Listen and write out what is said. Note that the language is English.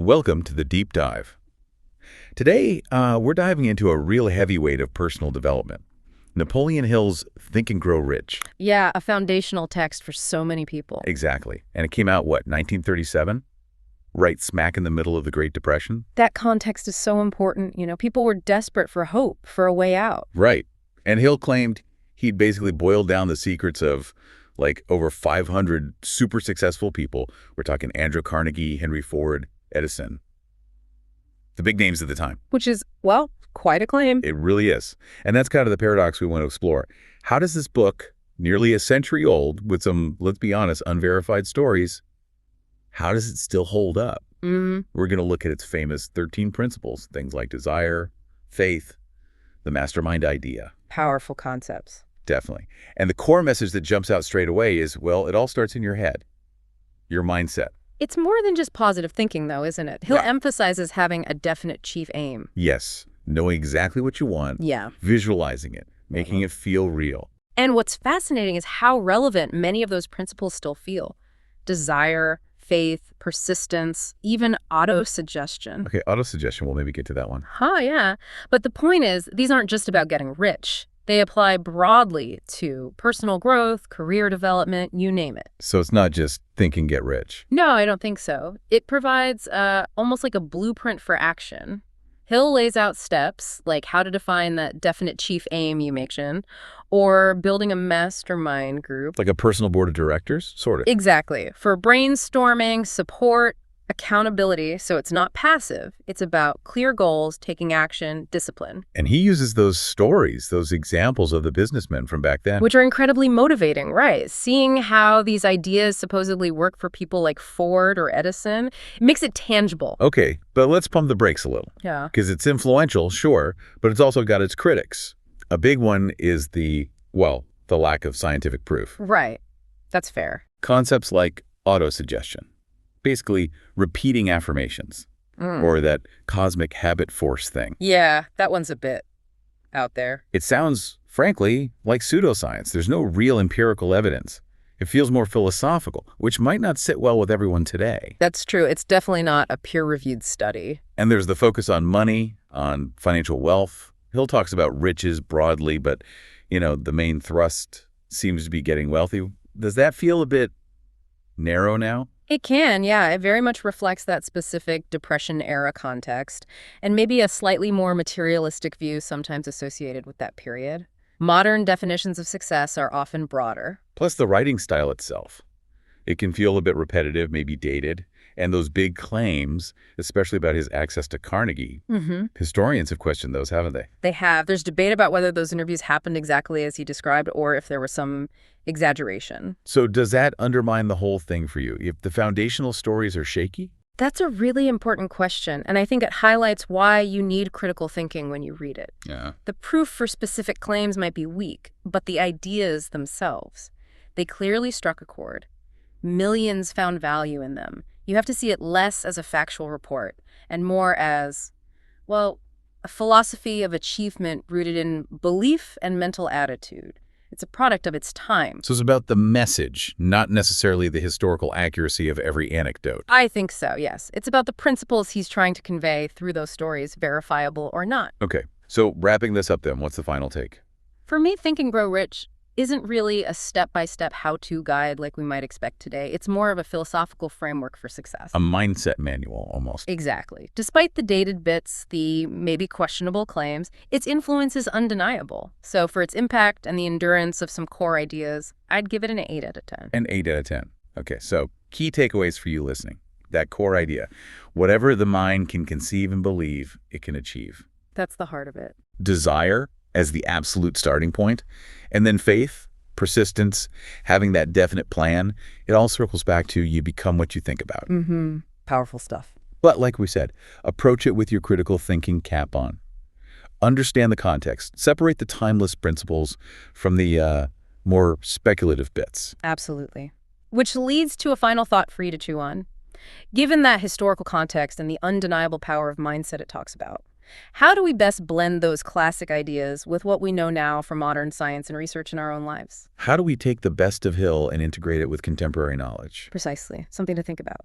Welcome to the Deep Dive. Today, we're diving into a real heavyweight of personal development. Napoleon Hill's Think and Grow Rich. Yeah, a foundational text for so many people. Exactly. And it came out, what, 1937? Right smack in the middle of the Great Depression? That context is so important. People were desperate for hope, for a way out. Right. And Hill claimed he'd basically boiled down the secrets of, over 500 super successful people. We're talking Andrew Carnegie, Henry Ford, Edison. The big names at the time. Which is, well, quite a claim. It really is. And that's kind of the paradox we want to explore. How does this book, nearly a century old, with some, let's be honest, unverified stories, how does it still hold up? Mm-hmm. We're going to look at its famous 13 principles, things like desire, faith, the mastermind idea. Powerful concepts. Definitely. And the core message that jumps out straight away is, well, it all starts in your head, your mindset. It's more than just positive thinking, though, isn't it? Hill emphasizes having a definite chief aim. Yes. Knowing exactly what you want. Yeah. Visualizing it. Making it feel real. And what's fascinating is how relevant many of those principles still feel. Desire, faith, persistence, even autosuggestion. Okay, autosuggestion. We'll maybe get to that one. Yeah. But the point is, these aren't just about getting rich. They apply broadly to personal growth, career development, you name it. So it's not just think and get rich. No, I don't think so. It provides almost like a blueprint for action. Hill lays out steps, like how to define that definite chief aim you mentioned, or building a mastermind group. Like a personal board of directors, sort of. Exactly. For brainstorming, support, accountability, so it's not passive. It's about clear goals, taking action, discipline. And he uses those stories, those examples of the businessmen from back then. Which are incredibly motivating, right? Seeing how these ideas supposedly work for people like Ford or Edison makes it tangible. Okay, but let's pump the brakes a little. Yeah. Because it's influential, sure, but it's also got its critics. A big one is the lack of scientific proof. Right. That's fair. Concepts like autosuggestion. Basically, repeating affirmations, or that cosmic habit force thing. Yeah, that one's a bit out there. It sounds, frankly, like pseudoscience. There's no real empirical evidence. It feels more philosophical, which might not sit well with everyone today. That's true. It's definitely not a peer-reviewed study. And there's the focus on money, on financial wealth. Hill talks about riches broadly, but, the main thrust seems to be getting wealthy. Does that feel a bit narrow now? It can, yeah. It very much reflects that specific Depression-era context, and maybe a slightly more materialistic view sometimes associated with that period. Modern definitions of success are often broader. Plus the writing style itself. It can feel a bit repetitive, maybe dated. And those big claims, especially about his access to Carnegie, historians have questioned those, haven't they? They have. There's debate about whether those interviews happened exactly as he described or if there was some exaggeration. So does that undermine the whole thing for you, if the foundational stories are shaky? That's a really important question, and I think it highlights why you need critical thinking when you read it. Yeah. The proof for specific claims might be weak, but the ideas themselves, they clearly struck a chord. Millions found value in them. You have to see it less as a factual report and more as, a philosophy of achievement rooted in belief and mental attitude. It's a product of its time. So it's about the message, not necessarily the historical accuracy of every anecdote. I think so, yes. It's about the principles he's trying to convey through those stories, verifiable or not. Okay, so wrapping this up then, what's the final take? For me, Think and Grow Rich isn't really a step-by-step how-to guide like we might expect today. It's more of a philosophical framework for success. A mindset manual, almost. Exactly. Despite the dated bits, the maybe questionable claims, its influence is undeniable. So for its impact and the endurance of some core ideas, I'd give it an 8 out of 10. An 8 out of 10. Okay, so key takeaways for you listening. That core idea. Whatever the mind can conceive and believe, it can achieve. That's the heart of it. Desire as the absolute starting point, and then faith, persistence, having that definite plan. It all circles back to you become what you think about. Powerful stuff. But like we said, approach it with your critical thinking cap on. Understand the context. Separate the timeless principles from the more speculative bits. Absolutely. Which leads to a final thought for you to chew on. Given that historical context and the undeniable power of mindset it talks about, how do we best blend those classic ideas with what we know now from modern science and research in our own lives? How do we take the best of Hill and integrate it with contemporary knowledge? Precisely. Something to think about.